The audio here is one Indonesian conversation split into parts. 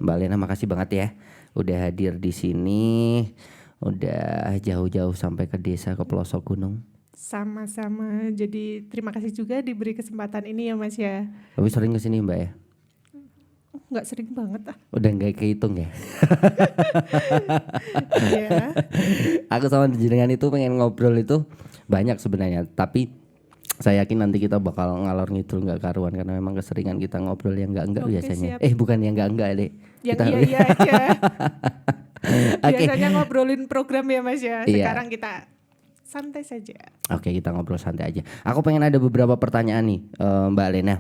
Mbak Lena makasih banget ya udah hadir di sini, udah jauh-jauh sampai ke desa ke pelosok gunung. Sama-sama. Jadi terima kasih juga diberi kesempatan ini ya Mas ya. Tapi sering kesini Mbak ya? Nggak sering banget ah. Udah nggak kehitung ya? Iya. Aku sama jenengan itu pengen ngobrol itu banyak sebenarnya, tapi saya yakin nanti kita bakal ngalor ngidul nggak karuan karena memang keseringan kita ngobrol yang enggak Oke, biasanya. siap. Bukan yang enggak deh. Yang Kita iya aja. Oke. Biasanya ngobrolin program ya Mas ya. Iya. Sekarang kita santai saja. Oke, kita ngobrol santai aja. Aku pengen ada beberapa pertanyaan nih, Mbak Lena.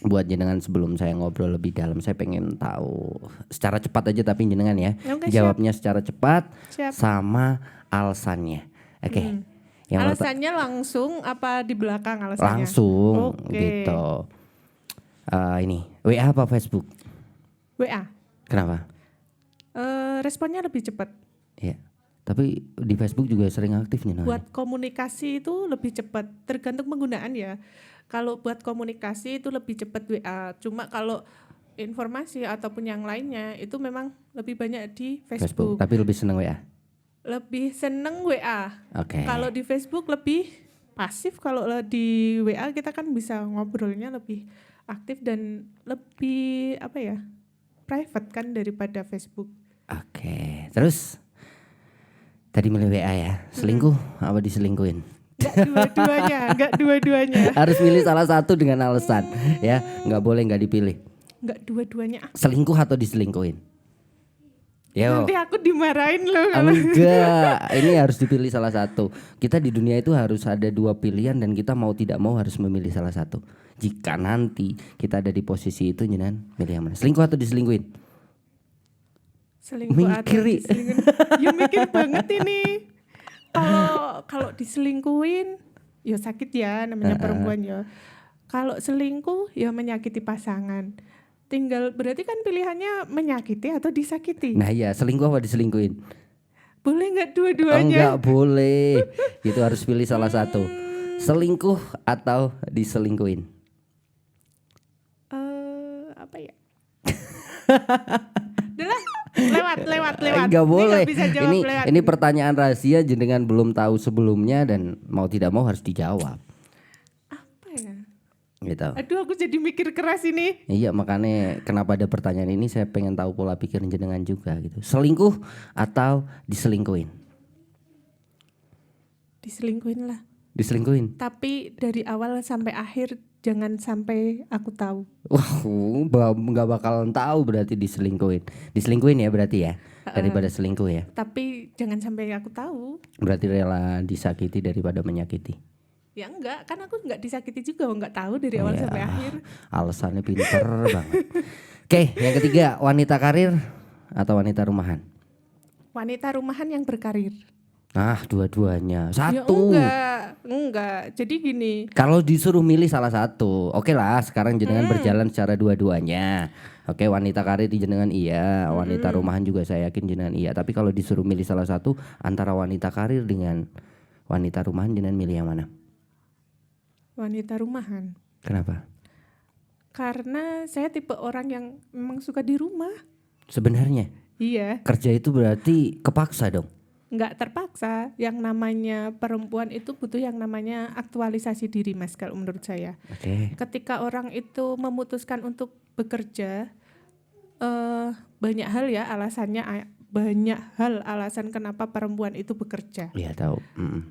Buat jenengan sebelum saya ngobrol lebih dalam, saya pengen tahu secara cepat aja tapi jenengan ya. Oke, jawabnya secara cepat Siap. sama alasannya. Oke. Yang Alasannya langsung apa di belakang alasannya? langsung Oke. gitu. Ini WA apa Facebook? WA. Kenapa? Responnya lebih cepat. Ya. Tapi di Facebook juga sering aktif nih. Nah. Buat komunikasi itu lebih cepat, tergantung penggunaan ya. Kalau buat komunikasi itu lebih cepat WA. Cuma kalau informasi ataupun yang lainnya itu memang lebih banyak di Facebook. Tapi lebih seneng WA. Lebih seneng WA. Oke. Kalau di Facebook lebih pasif, kalau di WA kita kan bisa ngobrolnya lebih aktif dan lebih apa ya? Private kan daripada Facebook. Oke. Terus tadi milih WA ya. Selingkuh apa diselingkuhin? Enggak dua-duanya. Harus pilih salah satu dengan alasan ya, nggak boleh nggak dipilih. Enggak dua-duanya. Selingkuh atau diselingkuhin? Yo. Nanti aku dimarahin loh. Enggak, ini harus dipilih salah satu. Kita di dunia itu harus ada dua pilihan dan kita mau tidak mau harus memilih salah satu. Jika nanti kita ada di posisi itu, jenengan milih yang mana? Selingkuh atau diselingkuhin? Selingkuh atau Mikiri. diselingkuhin? Ya mikir banget ini. Kalau diselingkuhin, ya sakit ya namanya perempuan ya. Kalau selingkuh, ya menyakiti pasangan. Tinggal berarti kan pilihannya menyakiti atau disakiti. Nah iya, selingkuh apa diselingkuhin? Boleh nggak dua-duanya? Enggak boleh. Itu harus pilih salah satu. Selingkuh atau diselingkuhin? Apa ya? lewat. Enggak boleh. Nggak bisa jawab lewat. Ini pertanyaan rahasia jenengan belum tahu sebelumnya dan mau tidak mau harus dijawab. Apa ya? Gitu. Aduh, aku jadi mikir keras ini. Iya, makanya kenapa ada pertanyaan ini saya pengen tahu pola pikir jenengan juga gitu. Selingkuh atau diselingkuhin? Diselingkuhin lah. Diselingkuhin. Tapi dari awal sampai akhir jangan sampai aku tahu. Wah, nggak bakalan tahu berarti diselingkuhin. Diselingkuhin ya berarti ya, daripada selingkuh ya. Tapi jangan sampai aku tahu. Berarti rela disakiti daripada menyakiti. Ya enggak, kan aku enggak disakiti juga, enggak tahu dari awal sampai akhir. Alasannya pinter banget. Oke, yang ketiga, wanita karir atau wanita rumahan? Wanita rumahan yang berkarir. Nah, dua-duanya. Ya Satu. enggak. Jadi gini. Kalau disuruh milih salah satu, oke lah. Sekarang jenengan berjalan secara dua-duanya. Oke, wanita karir di jenengan iya, wanita rumahan juga saya yakin jenengan iya. Tapi kalau disuruh milih salah satu antara wanita karir dengan wanita rumahan, jenengan milih yang mana? Wanita rumahan. Kenapa? Karena saya tipe orang yang memang suka di rumah. Sebenarnya Iya. kerja itu berarti kepaksa dong. Enggak terpaksa. Yang namanya perempuan itu butuh yang namanya aktualisasi diri, Mas, kalau menurut saya. Oke. Ketika orang itu memutuskan untuk bekerja, banyak hal ya alasannya, banyak hal alasan kenapa perempuan itu bekerja. Iya tahu.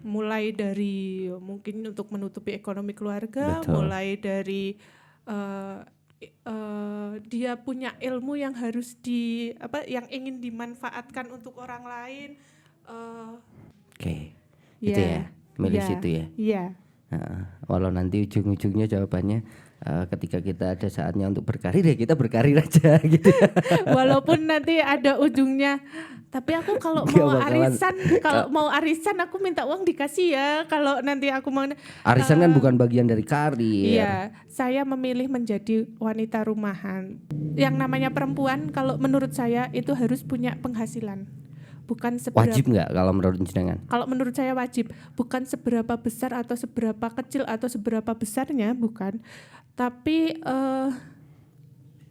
Mulai dari mungkin untuk menutupi ekonomi keluarga, Betul. mulai dari dia punya ilmu yang harus yang ingin dimanfaatkan untuk orang lain. Oke. Itu ya, milih situ ya. Iya. Walau nanti ujung-ujungnya jawabannya ketika kita ada saatnya untuk berkarir ya kita berkarir aja gitu. Walaupun nanti ada ujungnya, tapi aku kalau mau arisan aku minta uang dikasih ya. Kalau nanti aku mau arisan kan bukan bagian dari karir. Iya, saya memilih menjadi wanita rumahan. Yang namanya perempuan kalau menurut saya itu harus punya penghasilan. Bukan seberapa wajib nggak kalau menurut jenengan? Kalau menurut saya wajib, bukan seberapa besar atau seberapa kecil atau seberapa besarnya, bukan. Tapi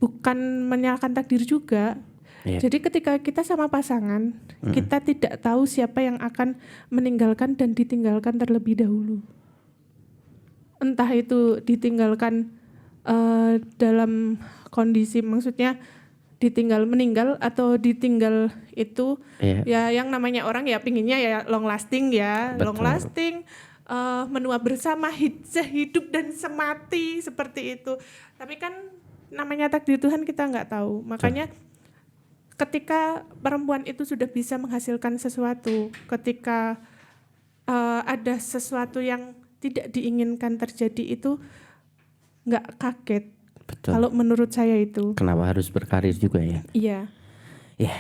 bukan menyalahkan takdir juga. Iya. Jadi ketika kita sama pasangan, kita tidak tahu siapa yang akan meninggalkan dan ditinggalkan terlebih dahulu. Entah itu ditinggalkan dalam kondisi, maksudnya ditinggal meninggal atau ditinggal itu ya yang namanya orang ya pinginnya ya long lasting ya. Betul. Long lasting, menua bersama, sehidup dan semati seperti itu. Tapi kan namanya takdir Tuhan kita nggak tahu. Makanya ketika perempuan itu sudah bisa menghasilkan sesuatu, ketika ada sesuatu yang tidak diinginkan terjadi itu nggak kaget. Betul. Kalau menurut saya itu. Kenapa harus berkarir juga ya? Iya. Ya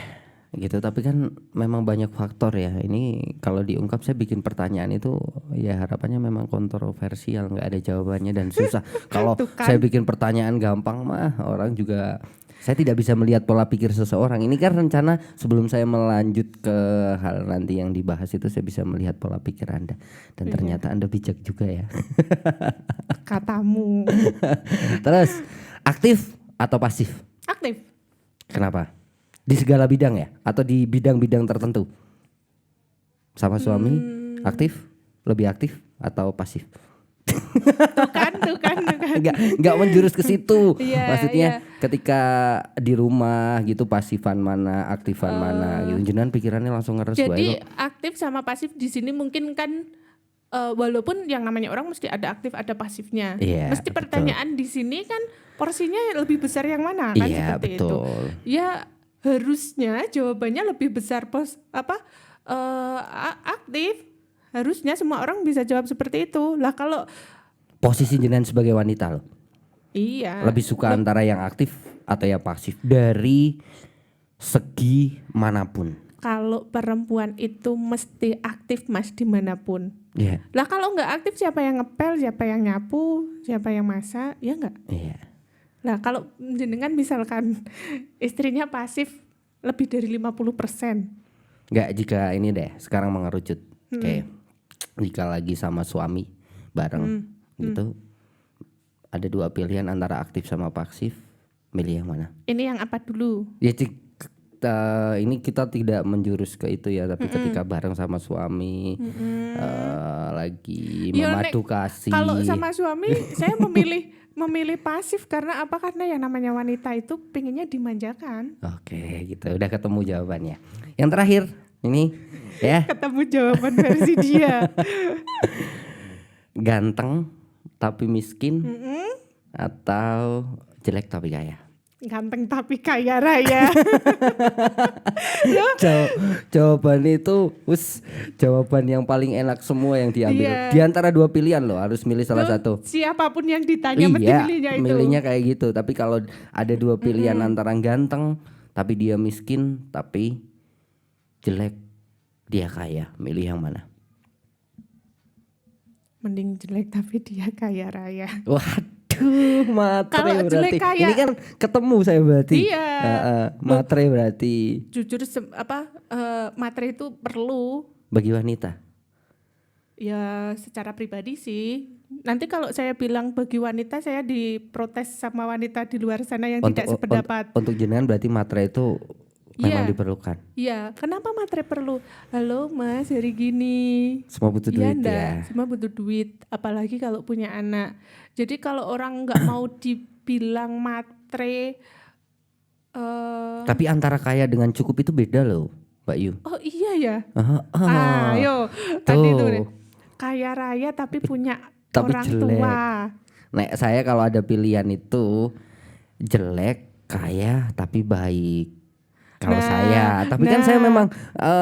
gitu, tapi kan memang banyak faktor ya. Ini kalau diungkap saya bikin pertanyaan itu ya harapannya memang kontroversial, nggak ada jawabannya dan susah. Kalau Tuh kan. saya bikin pertanyaan gampang mah orang juga, saya tidak bisa melihat pola pikir seseorang. Ini kan rencana sebelum saya melanjut ke hal nanti yang dibahas itu saya bisa melihat pola pikir Anda. Dan ternyata Anda bijak juga ya. Katamu. Terus aktif atau pasif? Aktif. Kenapa? Di segala bidang ya? Atau di bidang-bidang tertentu? Sama suami aktif? Lebih aktif atau pasif? Tuh kan. Enggak menjurus ke situ. Iya, Maksudnya iya. ketika di rumah gitu pasifan mana, aktifan mana gitu. Jenengan pikirannya langsung ngeres Jadi bae kok. aktif sama pasif di sini mungkin kan walaupun yang namanya orang mesti ada aktif ada pasifnya. Iya, Mesti betul. pertanyaan di sini kan porsinya lebih besar yang mana kan Iya, seperti betul. itu. Ya harusnya jawabannya lebih besar aktif. Harusnya semua orang bisa jawab seperti itu. Lah kalau Posisi jenengan sebagai wanita loh. iya. Lebih suka antara yang aktif atau yang pasif dari segi manapun. Kalau perempuan itu mesti aktif mas dimanapun. Iya. Lah kalau nggak aktif siapa yang ngepel, siapa yang nyapu, siapa yang masak, ya nggak? Iya. Lah kalau jenengan misalkan istrinya pasif lebih dari 50%. Enggak, jika ini deh sekarang mengerucut kayak jika lagi sama suami bareng gitu, ada dua pilihan antara aktif sama pasif, milih yang mana? Ini yang apa dulu? Ya ini kita tidak menjurus ke itu ya, tapi ketika bareng sama suami lagi Ya, memadu kasih. Kalau sama suami saya memilih pasif karena apa? Karena yang namanya wanita itu pinginnya dimanjakan. Oke, gitu udah ketemu jawabannya. Yang terakhir ini ya, Ketemu jawaban versi dia. ganteng tapi miskin atau jelek tapi kaya? Ganteng tapi kaya raya. Jawaban itu jawaban yang paling enak semua yang diambil. Iya. Di antara dua pilihan loh, harus milih salah satu. Siapapun yang ditanya mesti Iya, milihnya itu. milihnya kayak gitu. Tapi kalau ada dua pilihan antara ganteng tapi dia miskin tapi jelek dia kaya, milih yang mana? Mending jelek tapi dia kaya raya. Waduh, matre Kalau jelek berarti. kaya- Ini kan ketemu saya berarti. Iya. Matre berarti Jujur materi itu perlu. bagi wanita. Ya secara pribadi sih. Nanti kalau saya bilang bagi wanita saya diprotes sama wanita di luar sana yang tidak sependapat. Untuk jenengan berarti matre itu memang Iya. diperlukan. Iya, kenapa materi perlu? Halo Mas, hari gini. Semua butuh Iya duit enggak, ya. semua butuh duit, apalagi kalau punya anak. Jadi kalau orang nggak mau dibilang matre, Tapi antara kaya dengan cukup itu beda loh, Mbak Yu. oh iya ya. Ah, Ayo, tadi tuh. tuh deh. Kaya raya tapi punya Tapi orang jelek. tua. Nah, saya kalau ada pilihan itu jelek, kaya tapi baik. Kalau saya, tapi kan saya memang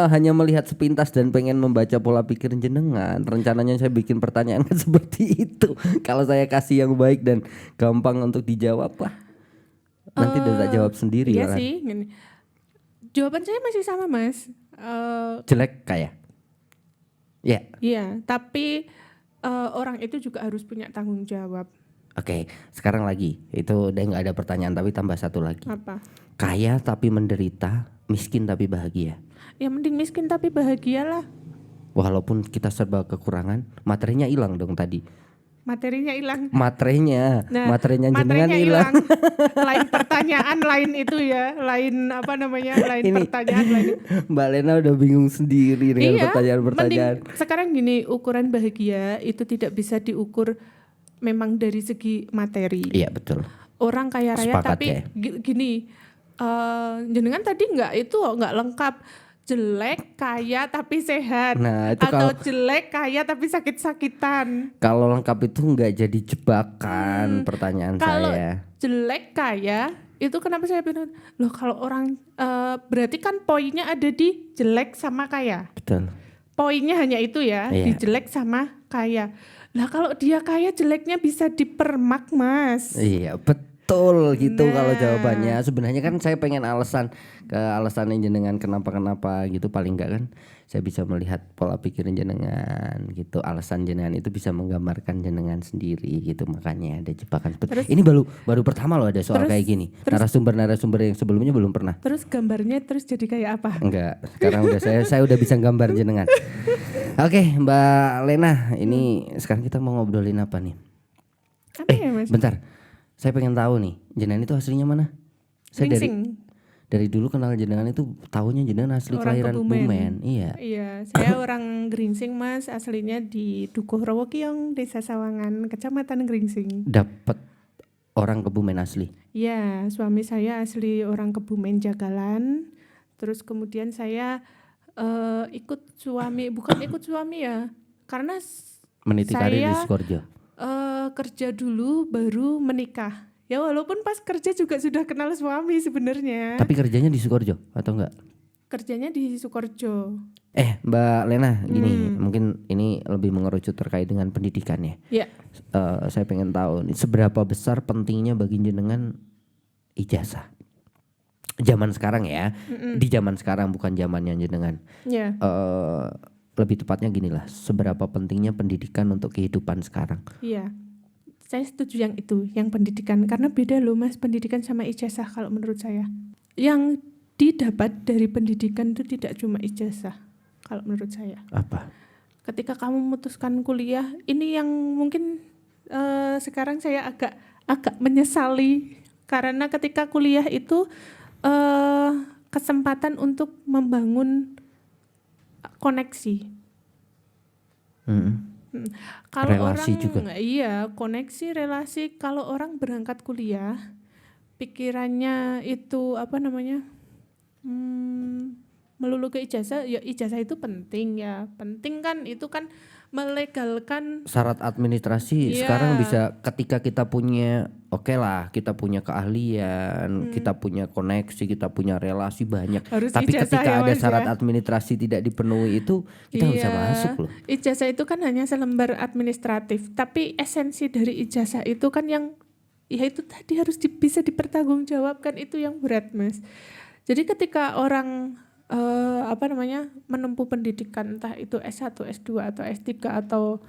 hanya melihat sepintas dan pengen membaca pola pikir jenengan. Rencananya saya bikin pertanyaan seperti itu. Kalau saya kasih yang baik dan gampang untuk dijawab, wah nanti udah tak jawab sendiri. Iya malah. sih. Gini. Jawaban saya masih sama Mas. Jelek kaya. Ya, Iya, tapi orang itu juga harus punya tanggung jawab. oke. Sekarang lagi, itu udah nggak ada pertanyaan tapi tambah satu lagi. Apa? Kaya tapi menderita, miskin tapi bahagia. Ya mending miskin tapi bahagialah. Walaupun kita serba kekurangan, materinya hilang dong tadi. materinya hilang. Materainya jenengan Materinya hilang. Lain pertanyaan, lain itu ya, lain apa namanya, lain Ini pertanyaan, lain. Mbak Lena udah bingung sendiri dengan Iya, pertanyaan-pertanyaan. mending sekarang gini, ukuran bahagia itu tidak bisa diukur memang dari segi materi. Iya betul. Orang kaya raya Sepakat tapi ya. gini, jenengan tadi nggak lengkap. Jelek, kaya tapi sehat. Nah, itu Atau jelek, kaya tapi sakit-sakitan. Kalau lengkap itu nggak jadi jebakan pertanyaan Kalau saya. jelek, kaya, itu kenapa saya bilang, loh kalau orang, berarti kan poinnya ada di jelek sama kaya. Betul. Poinnya hanya itu ya, Iya. di jelek sama kaya. Lah kalau dia kaya, jeleknya bisa dipermak, Mas. Iya betul gitu Nah. kalau jawabannya. Sebenarnya kan saya pengen alasannya jenengan kenapa gitu, paling enggak kan saya bisa melihat pola pikir jenengan gitu. Alasan jenengan itu bisa menggambarkan jenengan sendiri gitu, makanya ada jebakan seperti ini. Baru pertama loh ada soal kayak gini. Narasumber yang sebelumnya belum pernah. Terus gambarnya terus jadi kayak apa? Enggak, sekarang udah saya udah bisa gambar jenengan. Oke, Mbak Lena, ini sekarang kita mau ngobrolin apa nih? Apa ya, Mas? Bentar, saya pengen tahu nih, jenengan itu aslinya mana? Saya dari dulu kenal jenengan itu tahunya jenengan asli Orang kelahiran Kebumen. Bumen. Iya. Iya, saya orang Gringsing, Mas, aslinya di Dukuh Rawokiong, Desa Sawangan, Kecamatan Gringsing. Dapat orang Kebumen asli. Iya, suami saya asli orang Kebumen Jagalan. Terus kemudian saya ikut suami, bukan ikut suami ya, karena Meniti karir di Sukoharjo. kerja dulu baru menikah. Ya walaupun pas kerja juga sudah kenal suami sebenarnya. Tapi kerjanya di Sukoharjo atau enggak? Kerjanya di Sukoharjo. Mbak Lena, gini, mungkin ini lebih mengerucut terkait dengan pendidikan ya. Ya. Saya pengen tahu nih, seberapa besar pentingnya bagi jenengan ijazah? Zaman sekarang ya, di zaman sekarang bukan zamannya jenengan. Ya. Lebih tepatnya gini lah, seberapa pentingnya pendidikan untuk kehidupan sekarang? Iya. Saya setuju yang itu, yang pendidikan. Karena beda loh, Mas, pendidikan sama ijazah kalau menurut saya. Yang didapat dari pendidikan itu tidak cuma ijazah kalau menurut saya. Apa? Ketika kamu memutuskan kuliah, ini yang mungkin sekarang saya agak menyesali, karena ketika kuliah itu kesempatan untuk membangun koneksi. Kalau Relasi orang juga. iya, koneksi, relasi. Kalau orang berangkat kuliah, pikirannya itu apa namanya? Melulu ke ijazah, ya ijazah itu penting ya. Penting kan, itu kan melegalkan Syarat administrasi Iya. sekarang bisa ketika kita punya, oke lah, kita punya keahlian, kita punya koneksi, kita punya relasi banyak. Harus Tapi ijazah ketika ya, ada Mas, syarat ya. administrasi tidak dipenuhi itu kita nggak bisa Iya. masuk loh. Ijazah itu kan hanya selembar administratif, tapi esensi dari ijazah itu kan yang ya itu tadi harus bisa dipertanggungjawabkan, itu yang berat, Mas. Jadi ketika orang menempuh pendidikan, entah itu S1, S2 atau S3 atau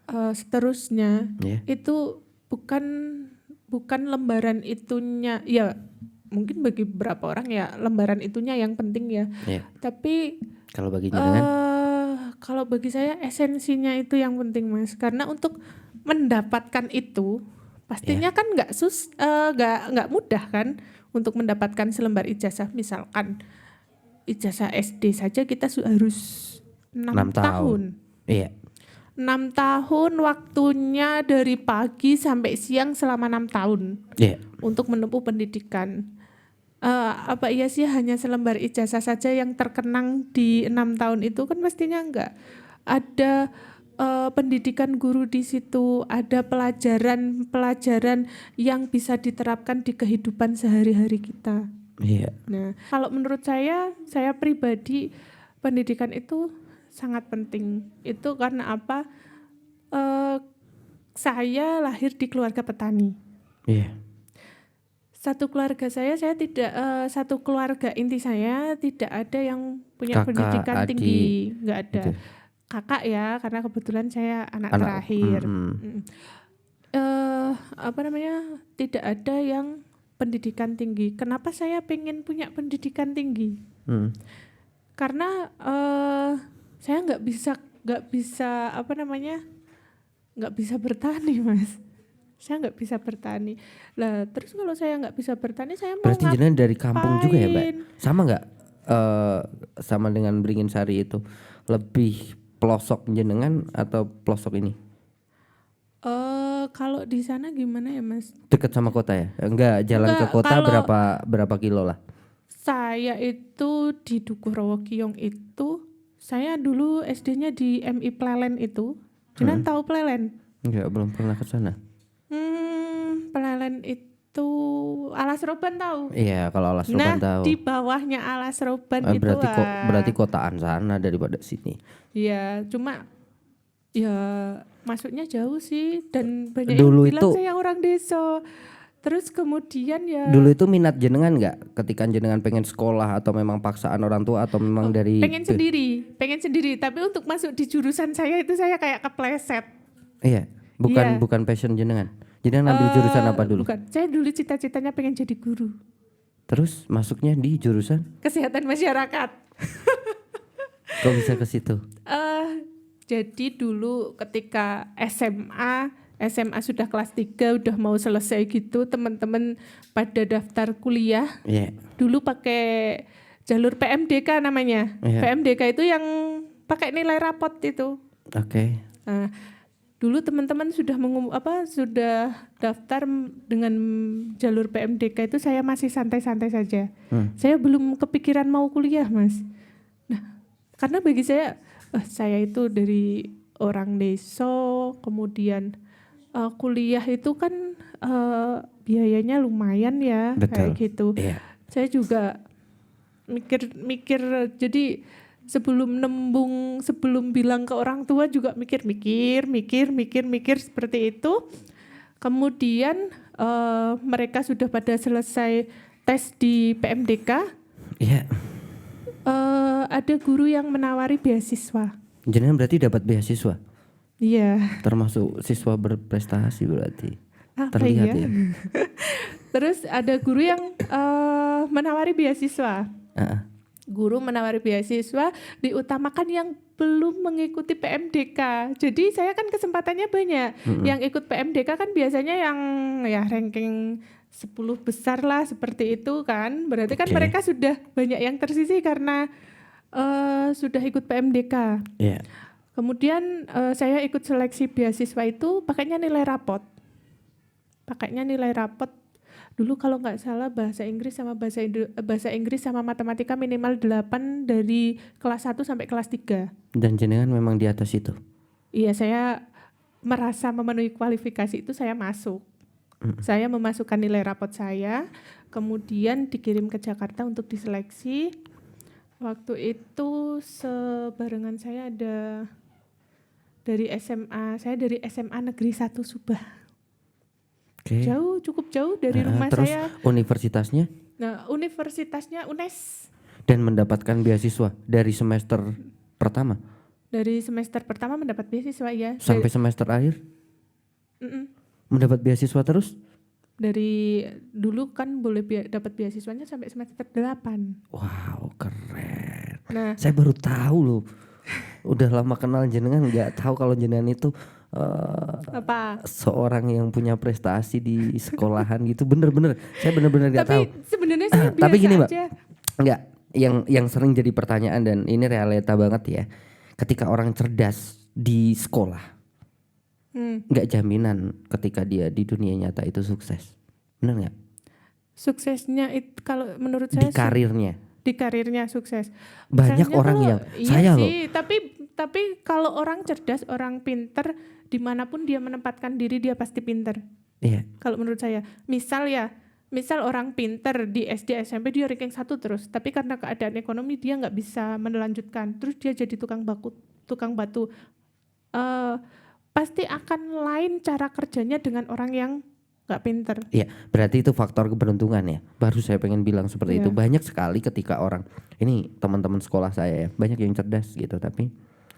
seterusnya, Iya. itu bukan lembaran itunya, ya mungkin bagi beberapa orang ya lembaran itunya yang penting ya. Iya. Tapi Kalau bagi jenengan, kalau bagi saya esensinya itu yang penting, Mas. Karena untuk mendapatkan itu pastinya kan nggak mudah kan untuk mendapatkan selembar ijazah. Misalkan ijazah SD saja kita harus 6 tahun. Iya. 6 tahun waktunya dari pagi sampai siang selama 6 tahun Iya. untuk menempuh pendidikan. Apa iya sih hanya selembar ijazah saja yang terkenang di 6 tahun itu? Kan pastinya enggak. Ada pendidikan guru di situ, ada pelajaran yang bisa diterapkan di kehidupan sehari-hari kita. Iya. Nah, kalau menurut saya pribadi pendidikan itu sangat penting. Itu karena apa? Saya lahir di keluarga petani. Iya. Satu keluarga satu keluarga inti saya tidak ada yang punya Kakak, pendidikan adik, tinggi, nggak ada. gitu. Kakak ya, karena kebetulan saya anak terakhir. Tidak ada yang pendidikan tinggi. Kenapa saya pengen punya pendidikan tinggi? Karena saya nggak bisa nggak bisa bertani, Mas. Saya nggak bisa bertani. Lah terus kalau saya nggak bisa bertani, saya mau Berarti jenengan dari kampung juga ya, Mbak? ngapain? Sama nggak sama dengan Beringin Sari itu? Lebih pelosok jenengan atau pelosok ini? Kalau di sana gimana ya, Mas? Dekat sama kota ya? Enggak, jalan ke Enggak, kota kalau berapa kilo lah? saya itu di Dukuh Rawa Kiyong itu, saya dulu SD-nya di MI Plelen itu. Jenengan tahu Plelen? Enggak, belum pernah ke sana. Plelen itu Alas Roban tahu? Iya, kalau Alas Nah, Roban tahu. di bawahnya Alas Roban itu Berarti kotaan sana daripada sini. ya, cuma ya masuknya jauh sih dan banyak Dulu yang bilang itu- saya orang desa. Terus kemudian ya Dulu itu minat jenengan nggak ketika jenengan pengen sekolah atau memang paksaan orang tua atau memang dari pengen sendiri. Tapi untuk masuk di jurusan saya itu saya kayak kepleset. Iya, Iya. bukan passion jenengan. Jenengan ambil jurusan apa dulu? Bukan, saya dulu cita-citanya pengen jadi guru Terus masuknya di jurusan kesehatan masyarakat. kok bisa ke situ? Jadi dulu ketika SMA sudah kelas 3 udah mau selesai gitu, teman-teman pada daftar kuliah. Iya. Dulu pakai jalur PMDK namanya. Iya. PMDK itu yang pakai nilai rapot itu. Oke. Nah, dulu teman-teman sudah sudah daftar dengan jalur PMDK itu, saya masih santai-santai saja. Saya belum kepikiran mau kuliah, Mas. Nah, karena bagi saya itu dari orang desa, kemudian kuliah itu kan biayanya lumayan ya. Betul. Kayak gitu. Iya. Saya juga mikir jadi sebelum bilang ke orang tua juga mikir seperti itu. Kemudian mereka sudah pada selesai tes di PMDK. Iya. Ada guru yang menawari beasiswa. Jenengan berarti dapat beasiswa, Iya. termasuk siswa berprestasi berarti. Apa Terlihat ya? ya. Terus ada guru yang menawari beasiswa. Heeh. Guru menawari beasiswa diutamakan yang belum mengikuti PMDK. Jadi saya kan kesempatannya banyak. Yang ikut PMDK kan biasanya yang ya ranking 10 besar lah seperti itu kan. Berarti kan Oke. mereka sudah banyak yang tersisih karena sudah ikut PMDK. Iya. Kemudian saya ikut seleksi beasiswa itu pakainya nilai rapot. Dulu kalau nggak salah bahasa Inggris sama matematika minimal 8 dari kelas 1 sampai kelas 3. Dan jenengan memang di atas itu. Iya, saya merasa memenuhi kualifikasi itu, saya masuk. Saya memasukkan nilai rapot saya, kemudian dikirim ke Jakarta untuk diseleksi. Waktu itu sebarengan saya ada dari SMA, saya dari SMA Negeri 1 Subah. Oke. Cukup jauh dari rumah Terus saya. universitasnya Nah, universitasnya UNES. dan mendapatkan beasiswa dari semester pertama Dari semester pertama mendapat beasiswa ya. sampai semester akhir mendapat beasiswa terus. Dari dulu kan boleh dapat beasiswanya sampai semester 8. Wow, keren. Nah, Saya baru tahu loh. Udah lama kenal jenengan, nggak tahu kalau jenengan itu apa? seorang yang punya prestasi di sekolahan gitu. Bener-bener, saya bener-bener nggak tahu. Tapi sebenarnya saya biasa Tapi gini, Mbak. aja. Enggak, yang sering jadi pertanyaan dan ini realita banget ya. Ketika orang cerdas di sekolah, nggak jaminan ketika dia di dunia nyata itu sukses. Bener nggak? Suksesnya itu kalau menurut Di saya karirnya. di karirnya sukses. Banyak Misalnya orang kalau- yang iya saya loh. sih, tapi kalau orang cerdas, orang pinter, dimanapun dia menempatkan diri dia pasti pinter. Iya. Kalau menurut saya, misal orang pinter di SD SMP dia ranking 1 terus, tapi karena keadaan ekonomi dia nggak bisa melanjutkan, terus dia jadi tukang batu. Pasti akan lain cara kerjanya dengan orang yang nggak pinter. Iya, berarti itu faktor keberuntungan ya. Baru saya pengen bilang seperti Iya. itu. Banyak sekali ketika orang, ini teman-teman sekolah saya ya, banyak yang cerdas gitu, tapi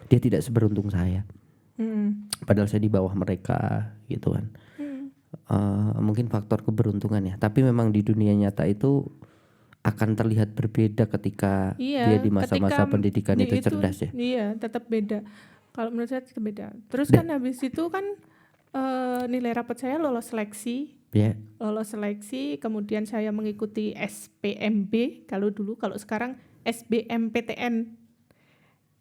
dia tidak seberuntung saya. Padahal saya di bawah mereka gitu kan. Mungkin faktor keberuntungan ya. Tapi memang di dunia nyata itu akan terlihat berbeda ketika dia di masa-masa ketika pendidikan di itu cerdas ya. Iya, tetap beda. Kalau menurut saya tetap beda. Terus kan habis itu kan nilai rapot saya lolos seleksi. Ya. Lolos seleksi, kemudian saya mengikuti SPMB kalau sekarang SBMPTN,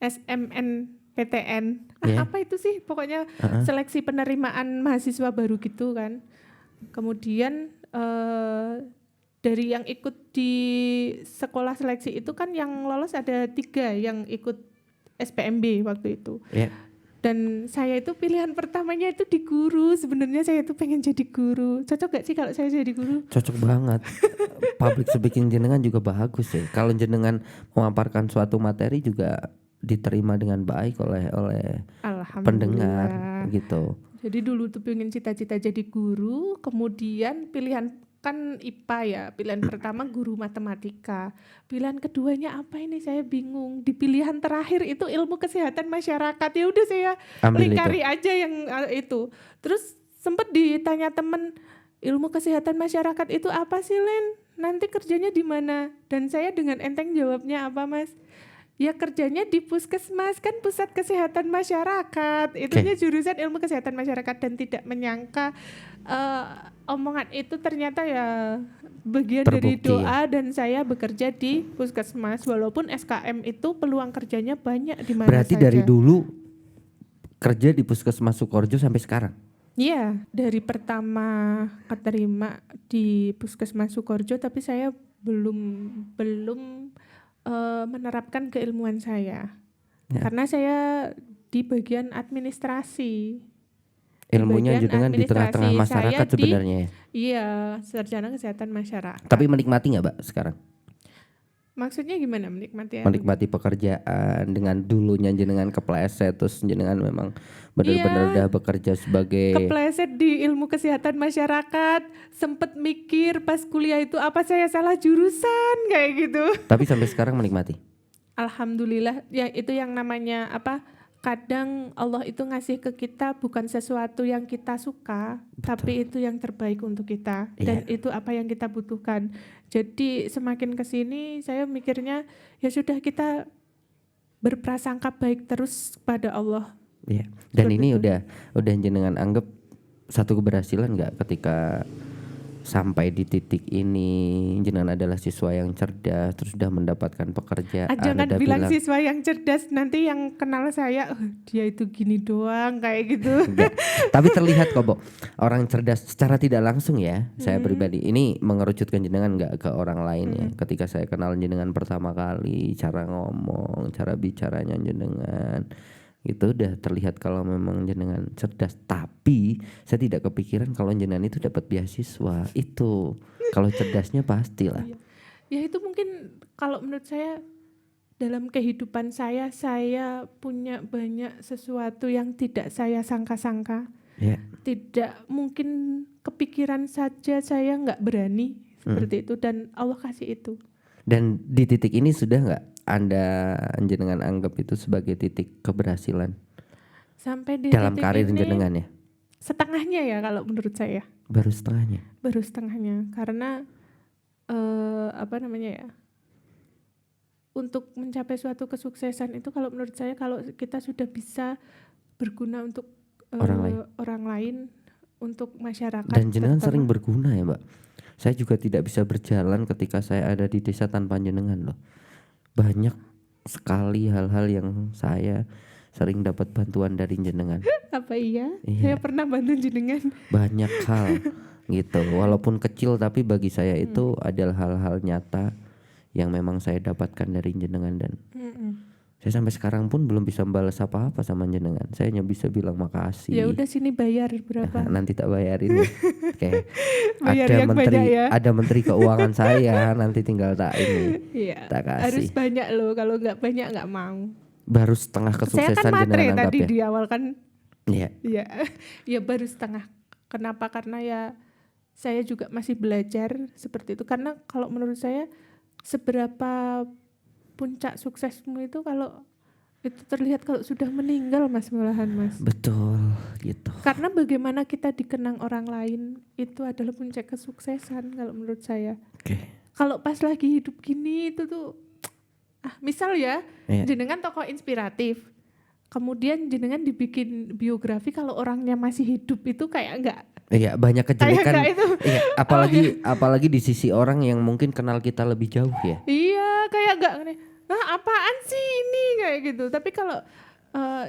SMNPTN. Ya. Apa itu sih? Pokoknya seleksi penerimaan mahasiswa baru gitu kan. Kemudian dari yang ikut di sekolah seleksi itu kan yang lolos ada 3 yang ikut SPMB waktu itu. Ya. Dan saya itu pilihan pertamanya itu di guru. Sebenarnya saya itu pengen jadi guru. Cocok gak sih kalau saya jadi guru? Cocok banget. Public speaking jenengan juga bagus ya. Kalau jenengan memaparkan suatu materi juga diterima dengan baik oleh pendengar gitu. Jadi dulu tuh pengen cita-cita jadi guru, kemudian pilihan kan IPA ya, pilihan pertama guru matematika. Pilihan keduanya apa ini saya bingung. Di pilihan terakhir itu ilmu kesehatan masyarakat. Ya udah saya Ambil lingkari aja yang itu. Terus sempat ditanya temen, ilmu kesehatan masyarakat itu apa sih Len? Nanti kerjanya di mana? Dan saya dengan enteng jawabnya apa Mas? Ya kerjanya di puskesmas, kan pusat kesehatan masyarakat. Itunya jurusan ilmu kesehatan masyarakat, dan tidak menyangka omongan itu ternyata ya bagian dari Terbukti, doa dan saya bekerja di puskesmas. Walaupun SKM itu peluang kerjanya banyak di mana Berarti saja. dari dulu kerja di Puskesmas Sukoharjo sampai sekarang? Iya, dari pertama keterima di Puskesmas Sukoharjo, tapi saya belum menerapkan keilmuan saya. Ya. Karena saya di bagian administrasi. Ilmunya bagian jenengan di tengah-tengah administrasi. masyarakat Saya sebenarnya ya. Iya, sarjana kesehatan masyarakat. Tapi menikmati nggak Mbak sekarang? Maksudnya gimana menikmati? Menikmati pekerjaan dengan dulunya jenengan kepleset, terus jenengan memang benar-benar udah bekerja sebagai kepleset di ilmu kesehatan masyarakat, sempet mikir pas kuliah itu apa saya salah jurusan kayak gitu. Tapi sampai sekarang menikmati. Alhamdulillah, ya itu yang namanya apa? Kadang Allah itu ngasih ke kita bukan sesuatu yang kita suka, tapi itu yang terbaik untuk kita, dan itu apa yang kita butuhkan. Jadi semakin kesini saya mikirnya ya sudah, kita berprasangka baik terus pada Allah. Iya. Dan Seperti ini itu. udah jenengan anggap satu keberhasilan nggak ketika sampai di titik ini jenengan adalah siswa yang cerdas, terus sudah mendapatkan pekerjaan. Jangan udah bilang siswa yang cerdas, nanti yang kenal saya dia itu gini doang kayak gitu. Enggak. Tapi terlihat kok, Bo, orang cerdas secara tidak langsung ya. Saya pribadi ini mengerucutkan jenengan nggak ke orang lain ya. Ketika saya kenal jenengan pertama kali, cara ngomong, cara bicaranya jenengan itu udah terlihat kalau memang jenengan cerdas. Tapi saya tidak kepikiran kalau jenengan itu dapat beasiswa. Itu kalau cerdasnya pastilah. Ya itu mungkin kalau menurut saya dalam kehidupan saya punya banyak sesuatu yang tidak saya sangka-sangka. Ya. Tidak mungkin kepikiran saja, saya nggak berani seperti itu, dan Allah kasih itu. Dan di titik ini sudah nggak Anda jenengan anggap itu sebagai titik keberhasilan Sampai di dalam titik karir ini jenengan ya? setengahnya ya kalau menurut saya. Baru setengahnya. Baru setengahnya, karena apa namanya ya, untuk mencapai suatu kesuksesan itu kalau menurut saya kalau kita sudah bisa berguna untuk orang lain, untuk masyarakat. Dan jenengan terutama. sering berguna ya Mbak. Saya juga tidak bisa berjalan ketika saya ada di desa tanpa jenengan loh. Banyak sekali hal-hal yang saya sering dapat bantuan dari jenengan. Apa iya? Iya. Saya pernah bantu jenengan. Banyak hal gitu. Walaupun kecil tapi bagi saya itu adalah hal-hal nyata yang memang saya dapatkan dari jenengan, dan saya sampai sekarang pun belum bisa membalas apa-apa sama jenengan. Saya hanya bisa bilang makasih. Ya udah sini bayar berapa? Nanti tak bayarin ya. Oke. Bayar Ada yang menteri banyak ya. ada menteri keuangan saya, nanti tinggal tak ini. Iya. Tak kasih. Harus banyak loh, kalau nggak banyak nggak mau. Baru setengah Saya kesuksesan kan matre jenengan anggap tadi ya. di awal kan. Iya. Iya. Ya baru setengah. Kenapa? Karena ya saya juga masih belajar seperti itu. Karena kalau menurut saya seberapa puncak suksesmu itu kalau itu terlihat kalau sudah meninggal Mas, malahan Mas. Betul gitu. Karena bagaimana kita dikenang orang lain itu adalah puncak kesuksesan kalau menurut saya. Oke. Kalau pas lagi hidup gini itu tuh misal ya, Iya. jenengan tokoh inspiratif. kemudian jenengan dibikin biografi kalau orangnya masih hidup itu kayak enggak Iya, banyak kayak kejelekan. enggak itu. Iya, apalagi di sisi orang yang mungkin kenal kita lebih jauh ya. Iya, kayak enggak nih. Nah, apaan sih ini kayak gitu. Tapi kalau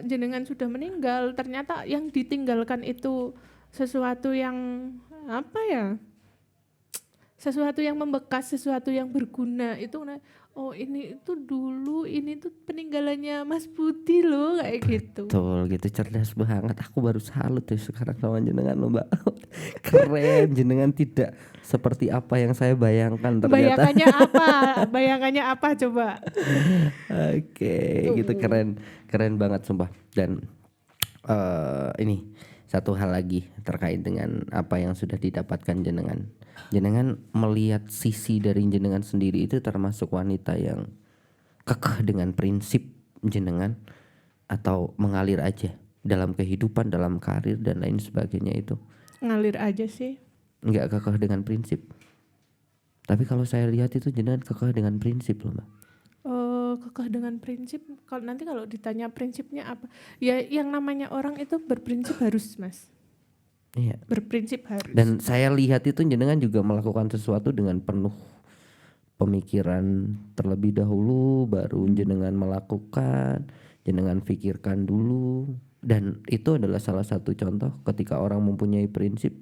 jenengan sudah meninggal, ternyata yang ditinggalkan itu sesuatu yang apa ya? Sesuatu yang membekas, sesuatu yang berguna itu oh ini itu dulu ini tuh peninggalannya Mas Budi loh kayak gitu. Betul gitu, cerdas banget. Aku baru salut ya sekarang sama jenengan loh Mbak. Keren, jenengan tidak seperti apa yang saya bayangkan ternyata. Bayangannya apa coba? Oke, gitu keren banget sumpah. Dan ini satu hal lagi terkait dengan apa yang sudah didapatkan jenengan. Jenengan melihat sisi dari jenengan sendiri itu termasuk wanita yang kekeh dengan prinsip jenengan atau mengalir aja dalam kehidupan, dalam karir dan lain sebagainya itu. Ngalir aja sih. Enggak kekeh dengan prinsip. Tapi kalau saya lihat itu jenengan kekeh dengan prinsip loh Mbak. Kekeh dengan prinsip. Kalau ditanya prinsipnya apa? Ya yang namanya orang itu berprinsip harus Mas. Iya. Berprinsip harus. Dan saya lihat itu jenengan juga melakukan sesuatu dengan penuh pemikiran terlebih dahulu, baru jenengan melakukan, jenengan pikirkan dulu. Dan itu adalah salah satu contoh ketika orang mempunyai prinsip,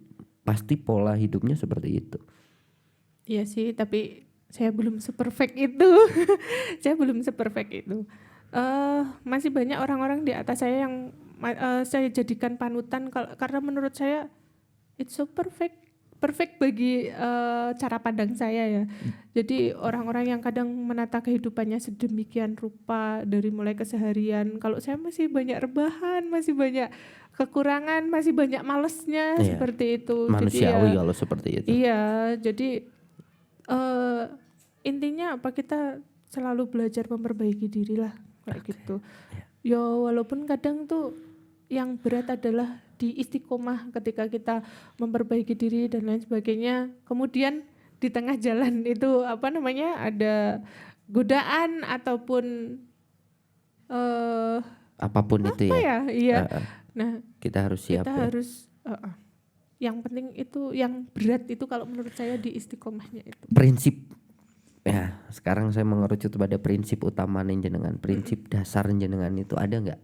pasti pola hidupnya seperti itu. Iya sih, tapi saya belum seperfect itu. Saya belum seperfect itu. Masih banyak orang-orang di atas saya yang saya jadikan panutan karena menurut saya it's so perfect bagi cara pandang saya ya. Jadi orang-orang yang kadang menata kehidupannya sedemikian rupa dari mulai keseharian, kalau saya masih banyak rebahan, masih banyak kekurangan, masih banyak malesnya seperti itu. Manusiawi jadi kalau seperti itu. Iya, jadi intinya apa, kita selalu belajar memperbaiki diri lah kayak gitu. Ya walaupun kadang tuh yang berat adalah di istiqomah ketika kita memperbaiki diri dan lain sebagainya. Kemudian di tengah jalan itu ada godaan ataupun apapun itu ya. Iya. Nah, kita harus siap. Kita harus yang penting itu yang berat itu kalau menurut saya di istiqomahnya itu. Prinsip. Ya, sekarang saya mengerucut pada prinsip utama jenengan, prinsip dasar jenengan itu ada enggak?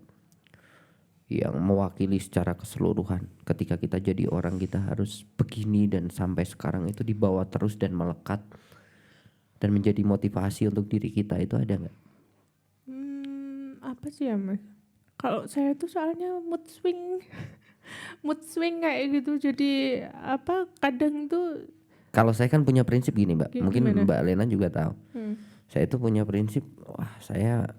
Yang mewakili secara keseluruhan. Ketika kita jadi orang kita harus begini dan sampai sekarang itu dibawa terus dan melekat dan menjadi motivasi untuk diri kita, itu ada nggak? Apa sih ya Mas? Kalau saya tuh soalnya mood swing kayak gitu. Jadi kadang tuh. Kalau saya kan punya prinsip gini Mbak, mungkin gimana? Mbak Lena juga tahu. Saya itu punya prinsip, saya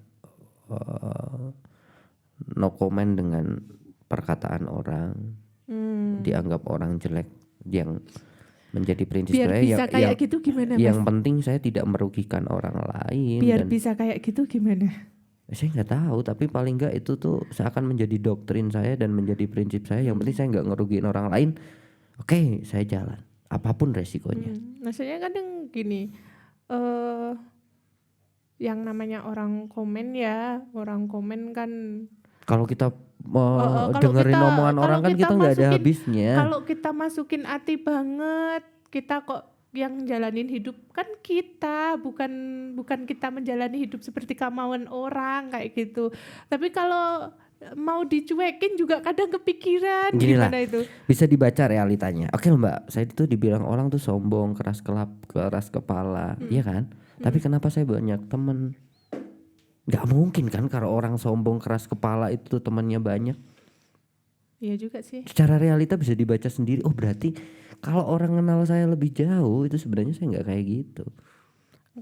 no comment dengan perkataan orang, dianggap orang jelek, yang menjadi prinsip biar saya bisa kayak gitu gimana Mas? Yang penting saya tidak merugikan orang lain. Biar bisa kayak gitu gimana? Saya nggak tahu, tapi paling nggak itu tuh seakan menjadi doktrin saya dan menjadi prinsip saya. Yang penting saya nggak ngerugiin orang lain. Oke, saya jalan, apapun resikonya. Maksudnya kadang gini, yang namanya orang komen kan. Kalau kita dengerin omongan orang kan kita nggak ada habisnya. Kalau kita masukin hati banget, kita kok yang jalanin hidup kan kita, bukan kita menjalani hidup seperti kemauan orang kayak gitu. Tapi kalau mau dicuekin juga kadang kepikiran. Ginilah, gimana itu? Bisa dibaca realitanya. Oke Mbak, saya itu dibilang orang tuh sombong, keras kepala, iya kan? Tapi kenapa saya banyak temen? Gak mungkin kan kalau orang sombong keras kepala itu temannya banyak. Iya juga sih. Secara realita bisa dibaca sendiri. Oh berarti kalau orang kenal saya lebih jauh itu sebenarnya saya nggak kayak gitu.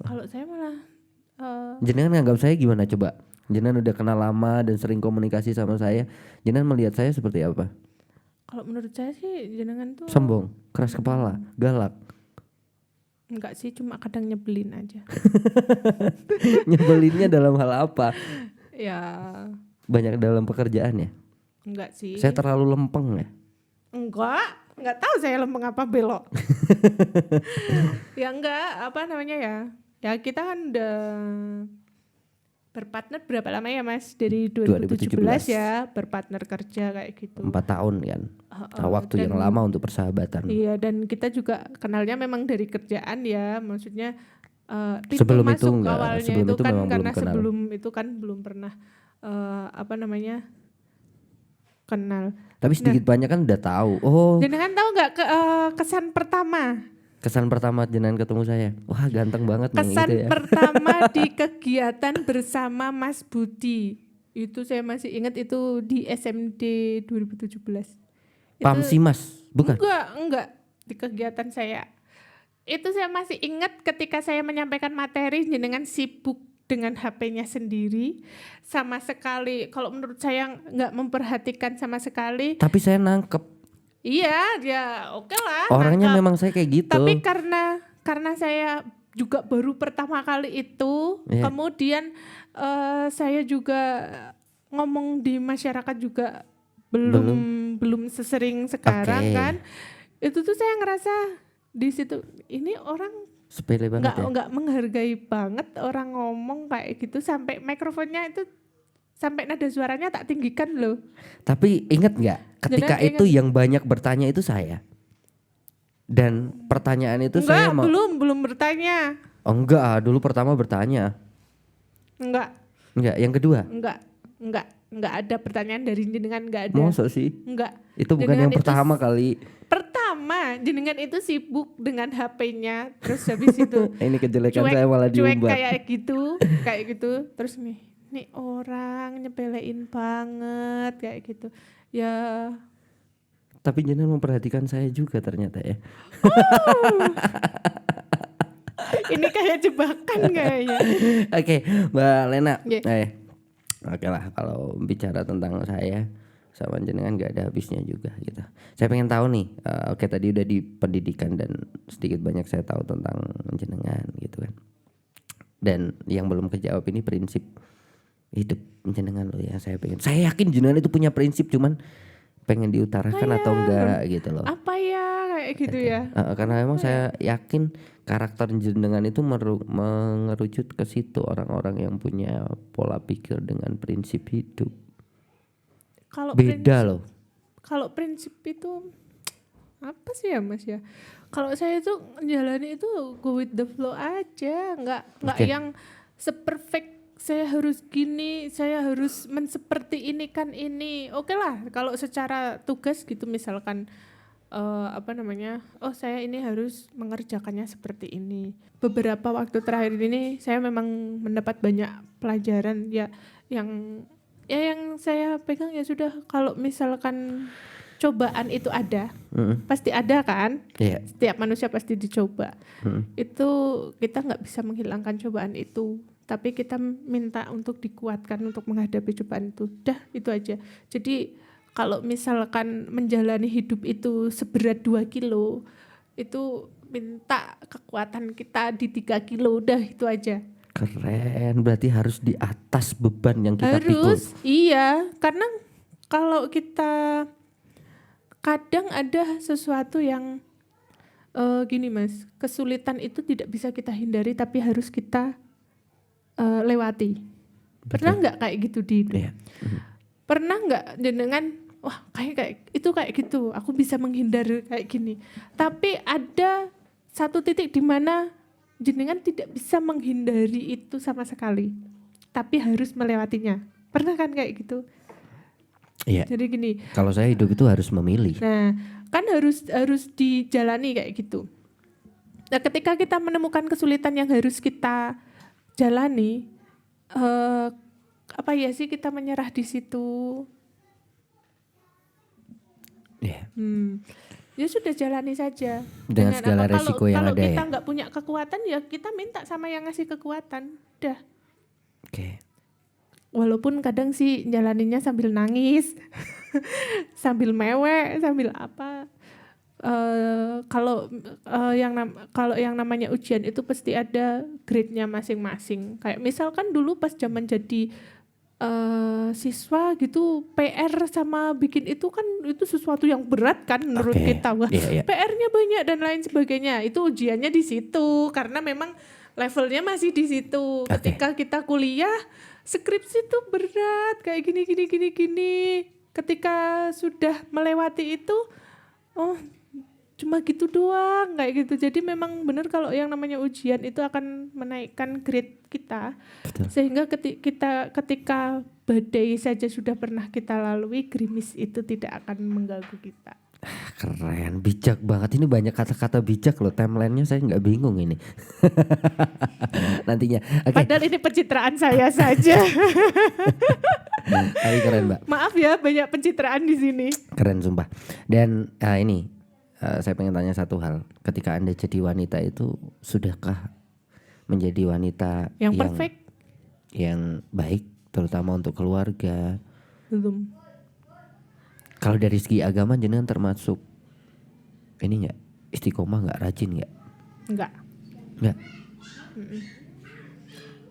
Kalau saya malah. Jenengan nganggap saya gimana coba? Jenengan udah kenal lama dan sering komunikasi sama saya. Jenengan melihat saya seperti apa? Kalau menurut saya sih jenengan tuh sombong, keras kepala, galak. Enggak sih, cuma kadang nyebelin aja. Nyebelinnya dalam hal apa? Ya. Banyak dalam pekerjaan ya? Enggak sih. Saya terlalu lempeng ya? Enggak tahu saya lempeng apa belok. Ya enggak, ya. Ya kita kan berpartner berapa lama ya Mas? Dari 2017 ya berpartner kerja kayak gitu. 4 tahun kan. Waktu yang lama untuk persahabatan. Iya, dan kita juga kenalnya memang dari kerjaan ya, maksudnya pintu Sebelum itu masuk enggak, awalnya sebelum itu itu kan memang karena belum kenal. sebelum itu kan belum pernah kenal. Tapi sedikit banyak kan udah tahu. Oh, Jenengan tahu nggak kesan pertama? kesan pertama jenengan ketemu saya. Wah, ganteng banget nih Kesan gitu ya. pertama di kegiatan bersama Mas Budi. Itu saya masih ingat itu di SMD 2017. Pamsi Mas, bukan? Enggak di kegiatan saya. Itu saya masih ingat ketika saya menyampaikan materi jenengan sibuk dengan HP-nya sendiri. Sama sekali kalau menurut saya nggak memperhatikan sama sekali. Tapi saya nangkep. Iya, ya oke lah. Orangnya nangkap. memang saya kayak gitu. Tapi karena saya juga baru pertama kali itu, Iya. kemudian saya juga ngomong di masyarakat juga belum sesering sekarang kan. Itu tuh saya ngerasa di situ ini orang sepele banget ya. nggak menghargai banget orang ngomong kayak gitu, sampai mikrofonnya itu sampai nada suaranya tak tinggikan loh. Tapi ingat nggak ketika Jangan itu yang banyak bertanya itu saya. Dan pertanyaan itu saya mau. belum bertanya. Oh enggak, dulu pertama bertanya. Enggak Yang kedua. Enggak ada pertanyaan dari jenengan, enggak ada. Masa sih? Enggak. Itu bukan Jenengan yang pertama kali. Pertama, jenengan itu sibuk dengan HP-nya, terus habis itu Ini kejelekan saya malah cuek diumbar. kayak gitu. Terus nih orang nyepelein banget kayak gitu. Ya, Tapi jenengan memperhatikan saya juga ternyata ya. ini kayak jebakan kayaknya. Oke, Mbak Lena. Yeah. Oke lah, kalau bicara tentang saya sama jenengan gak ada habisnya juga gitu. Saya pengen tahu nih, oke tadi udah di pendidikan dan sedikit banyak saya tahu tentang jenengan gitu kan. Dan yang belum kejawab ini prinsip hidup jenengan loh ya, saya pengen. Saya yakin jenengan itu punya prinsip, cuman pengen diutarakan atau enggak gitu loh. Apa ya kayak gitu ya? Karena memang saya yakin karakter jenengan itu mengerucut ke situ, orang-orang yang punya pola pikir dengan prinsip hidup. Kalau Beda loh. Kalau prinsip itu apa sih ya Mas ya? Kalau saya itu menjalani itu go with the flow aja, nggak Oke. yang seperfect saya harus gini, saya harus menseperti ini kan ini. Oke lah, kalau secara tugas gitu misalkan oh saya ini harus mengerjakannya seperti ini. Beberapa waktu terakhir ini saya memang mendapat banyak pelajaran ya yang saya pegang ya sudah, kalau misalkan cobaan itu ada, pasti ada kan? Iya. Setiap manusia pasti dicoba. Itu kita nggak bisa menghilangkan cobaan itu, tapi kita minta untuk dikuatkan untuk menghadapi cobaan itu. Dah, itu aja. Jadi kalau misalkan menjalani hidup itu seberat 2 kilo, itu minta kekuatan kita di 3 kilo, udah itu aja. Keren, berarti harus di atas beban yang kita pikul. Harus, iya, karena kalau kita kadang ada sesuatu yang gini Mas, kesulitan itu tidak bisa kita hindari tapi harus kita lewati. Pernah nggak kayak gitu di hidup? Iya. Pernah nggak jenengan, wah kayak gitu, aku bisa menghindar kayak gini. Tapi ada satu titik di mana jenengan tidak bisa menghindari itu sama sekali, tapi harus melewatinya. Pernah kan kayak gitu? Iya. Jadi gini, Kalau saya hidup itu harus memilih. nah kan harus dijalani kayak gitu. Nah ketika kita menemukan kesulitan yang harus kita jalani, apa ya sih kita menyerah di situ? Iya. Ya sudah jalani saja. Dengan segala resiko yang ada Kalau kita ya. nggak punya kekuatan ya kita minta sama yang ngasih kekuatan. Udah. Oke. Walaupun kadang sih jalaninya sambil nangis, sambil mewek, sambil apa. Kalau yang namanya ujian itu pasti ada grade-nya masing-masing. Kayak misalkan dulu pas zaman jadi siswa gitu, PR sama bikin itu kan itu sesuatu yang berat kan menurut Oke. kita. Wah, Iya. PR-nya banyak dan lain sebagainya. Itu ujiannya di situ karena memang levelnya masih di situ. Oke. Ketika kita kuliah skripsi itu berat kayak gini. Ketika sudah melewati itu, oh cuma gitu doang kayak gitu. Jadi memang benar kalau yang namanya ujian itu akan menaikkan grade kita. Betul. Sehingga ketika badai saja sudah pernah kita lalui, gerimis itu tidak akan mengganggu kita. Keren, bijak banget. Ini banyak kata-kata bijak loh. Timelinenya saya nggak bingung ini. Nantinya. Oke. Padahal ini pencitraan saya saja. Tapi keren Mbak. Maaf ya, banyak pencitraan di sini. Keren sumpah. Dan ini saya pengen tanya satu hal. Ketika Anda jadi wanita itu, sudahkah menjadi wanita Yang perfect? Yang baik, terutama untuk keluarga? Belum. Kalau dari segi agama jenengan termasuk ini nggak, istiqomah nggak, rajin nggak? Enggak. Nggak.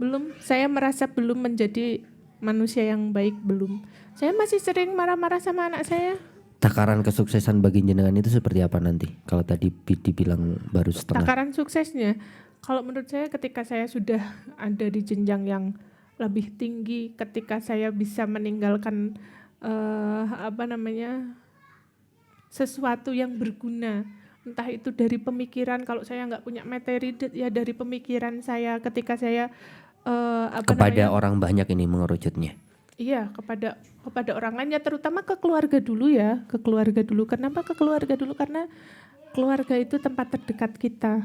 Belum. Saya merasa belum menjadi manusia yang baik, belum. Saya masih sering marah-marah sama anak saya. Takaran kesuksesan bagi jenengan itu seperti apa nanti? Kalau tadi dibilang baru setengah. Takaran suksesnya, kalau menurut saya ketika saya sudah ada di jenjang yang lebih tinggi, ketika saya bisa meninggalkan sesuatu yang berguna, entah itu dari pemikiran. Kalau saya nggak punya materi, ya dari pemikiran saya ketika saya kepada orang banyak ini mengerucutnya. Iya, kepada orang lain, ya terutama ke keluarga dulu ya, ke keluarga dulu. Kenapa ke keluarga dulu? Karena keluarga itu tempat terdekat kita.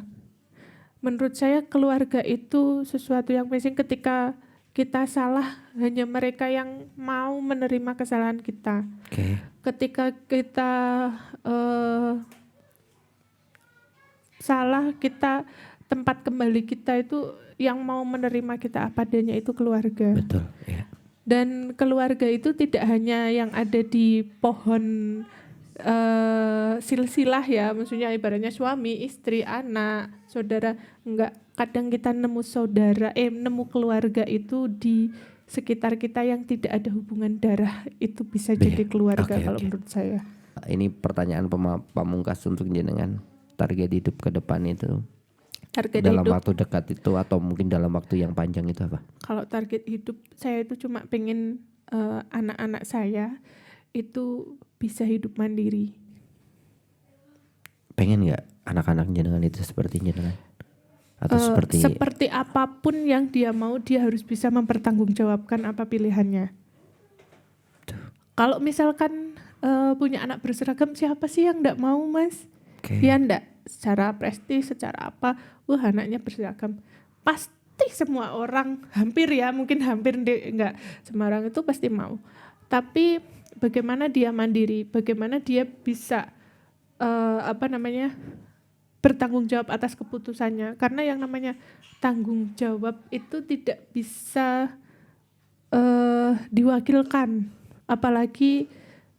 Menurut saya keluarga itu sesuatu yang penting. Ketika kita salah, hanya mereka yang mau menerima kesalahan kita. Oke. Ketika kita salah, tempat kembali kita itu yang mau menerima kita apa adanya itu keluarga. Betul, ya. Dan keluarga itu tidak hanya yang ada di pohon silsilah ya, maksudnya ibaratnya suami, istri, anak, saudara. Enggak, kadang kita nemu keluarga itu di sekitar kita yang tidak ada hubungan darah, itu bisa jadi keluarga. Kalau menurut saya. Ini pertanyaan pamungkas untuk jenengan. Target hidup ke depan itu dalam waktu dekat itu atau mungkin dalam waktu yang panjang itu apa? Kalau target hidup saya itu cuma pengen anak-anak saya itu bisa hidup mandiri. Pengen nggak anak-anak jenengan itu seperti jenengan? Atau seperti apapun yang dia mau, dia harus bisa mempertanggungjawabkan apa pilihannya. Kalau misalkan punya anak berseragam, siapa sih yang nggak mau, Mas? Ya enggak, secara prestis, secara apa, anaknya berseragam. Pasti semua orang, hampir enggak, semua orang itu pasti mau. Tapi bagaimana dia mandiri, bagaimana dia bisa bertanggung jawab atas keputusannya. Karena yang namanya tanggung jawab itu tidak bisa diwakilkan, apalagi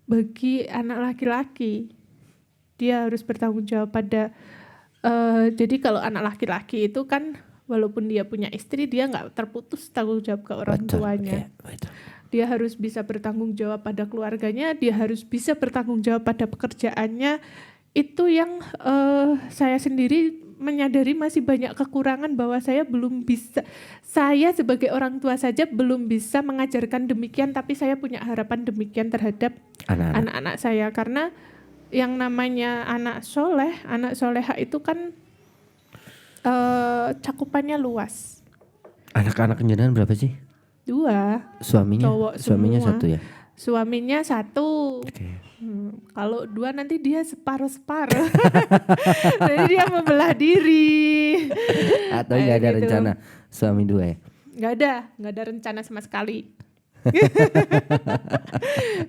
bagi anak laki-laki. Dia harus bertanggung jawab pada jadi kalau anak laki-laki itu kan walaupun dia punya istri, dia nggak terputus tanggung jawab ke orang tuanya. Dia harus bisa bertanggung jawab pada keluarganya, dia harus bisa bertanggung jawab pada pekerjaannya. Itu yang saya sendiri menyadari masih banyak kekurangan, bahwa saya sebagai orang tua saja belum bisa mengajarkan demikian, tapi saya punya harapan demikian terhadap anak-anak saya. Karena yang namanya anak soleha itu kan cakupannya luas. Anak-anak jenengan berapa sih? 2. Suaminya 1 ya? Suaminya 1. Kalau 2 nanti dia separuh-separuh. Jadi dia membelah diri. Atau nggak ada rencana suami 2 ya? Nggak ada rencana sama sekali.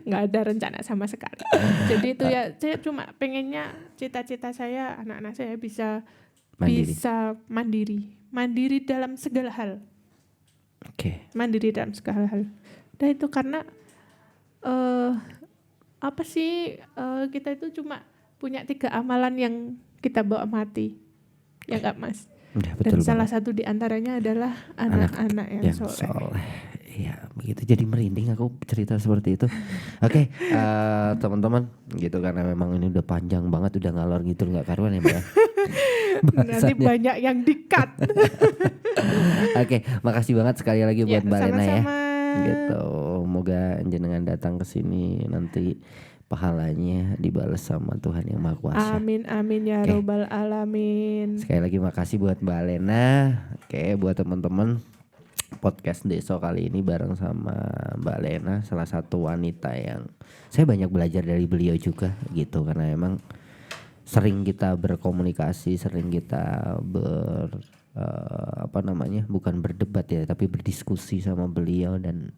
Nggak ada rencana sama sekali. Jadi itu ya, saya cuma pengennya, cita-cita saya anak-anak saya bisa mandiri dalam segala hal. Mandiri dalam segala hal. Dan itu karena kita itu cuma punya 3 amalan yang kita bawa mati, ya nggak, Mas? Ya, betul. Dan salah satu di antaranya adalah anak-anak yang soleh. Iya, begitu, jadi merinding aku cerita seperti itu. Oke, teman-teman, gitu, karena memang ini udah panjang banget, udah ngalor gitu nggak karuan ya, Mbak. Nanti banyak yang di-cut. Oke, makasih banget sekali lagi buat Mbak Lena ya. Gitu. Moga jenengan datang ke sini nanti pahalanya dibalas sama Tuhan yang Maha Kuasa. Amin amin ya Oke. robbal alamin. Sekali lagi makasih buat Mbak Lena. Oke, buat teman-teman, podcast Deso kali ini bareng sama Mbak Lena, salah satu wanita yang saya banyak belajar dari beliau juga gitu, karena emang sering kita berkomunikasi, sering kita bukan berdebat ya, tapi berdiskusi sama beliau, dan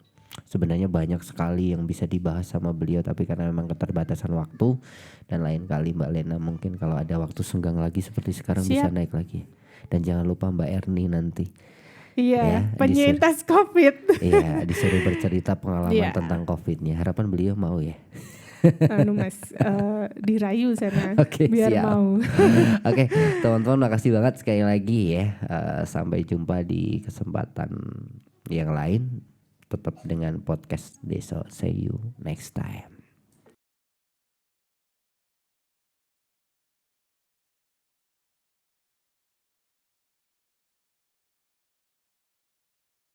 sebenarnya banyak sekali yang bisa dibahas sama beliau, tapi karena memang keterbatasan waktu, dan lain kali Mbak Lena mungkin kalau ada waktu senggang lagi seperti sekarang bisa Siap. naik lagi. Dan jangan lupa Mbak Erni nanti. Iya, Ya, penyintas COVID. Iya, disuruh bercerita pengalaman Iya. tentang COVID-nya. Harapan beliau mau ya. Mas, dirayu sana Oke, biar siap. mau. Oke, teman-teman makasih banget sekali lagi ya. Sampai jumpa di kesempatan yang lain. Tetap dengan podcast Deso. See you next time.